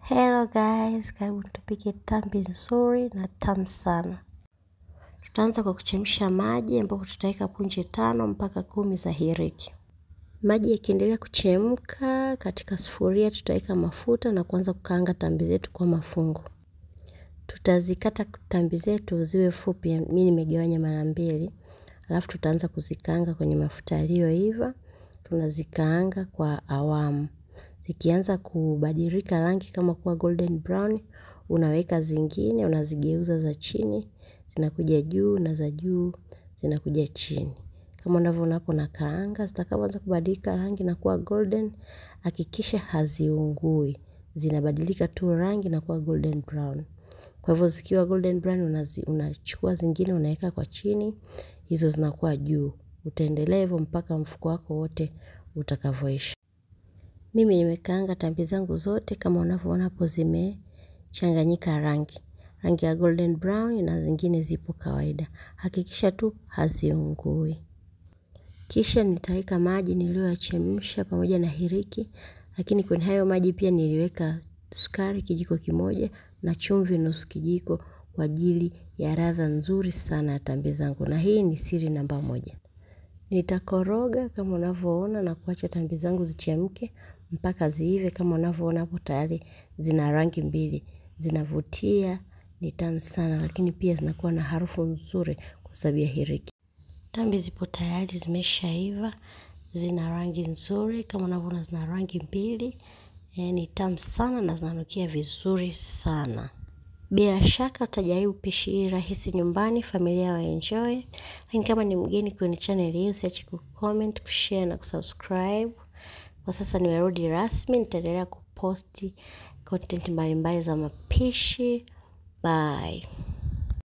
Hello guys, karibu tupike tambi nzuri na tamu sana. Tutaanza kwa kuchemsha maji ambapo tutaweka punje 5 mpaka 10 za hiriki. Maji yakiendelea kuchemka, katika sufuria tutaweka mafuta na kuanza kukaanga tambi zetu kwa mafungu. Tutazikata tambi zetu ziwe fupi, mimi nimegawanya mara 2. Alafu tutaanza kuzikaanga kwenye mafuta yaliyoiva. Tunazikaanga kwa awamu. Zikianza kubadilika rangi kama kuwa golden brown, unaweka zingine, unazigeuza za chini, zinakuja juu na za juu zinakuja chini. Kama unavyoona hapo nakaanga, zitakapoanza kubadilika rangi na kuwa golden, hakikisha haziungui. Zinabadilika tu rangi na kuwa golden brown. Kwa hivyo zikiwa golden brown unachukua zingine unaweka kwa chini, hizo zinakuwa juu. Utaendelea hivyo mpaka mfuko wako wote utakavyoisha. Mimi nimekaanga tambi zangu zote kama unavyoona hapo zimechanganyika rangi. Rangi ya golden brown na zingine zipo kawaida. Hakikisha tu haziungui. Kisha nitaweka maji niliyoyachemsha pamoja na hiriki. Lakini kwenye hayo maji pia niliweka sukari kijiko kimoja na chumvi nusu kijiko kwa ajili ya ladha nzuri sana ya tambi zangu. Na hii ni siri namba 1. Nitakoroga kama unavyoona na kuacha tambi zangu zichemke mpaka ziive. Kama unavyoona hapo tayari zina rangi mbili. Zinavutia, ni tamu sana, lakini pia zinakuwa na harufu nzuri kwa sababu ya hiriki. Tambi zipo tayari zimeshaiva, zina rangi nzuri kama unavyoona zina rangi mbili. Ni tamu sana na zinanukia vizuri sana. Bila shaka utajaribu pishi hili rahisi nyumbani, familia wa enjoy. Lakini kama ni mgeni kwenye channel hii, usiache kucomment, kushare na kusubscribe. Kwa sasa nimerudi rasmi, nitaendelea kuposti content mbalimbali za mapishi. Bye.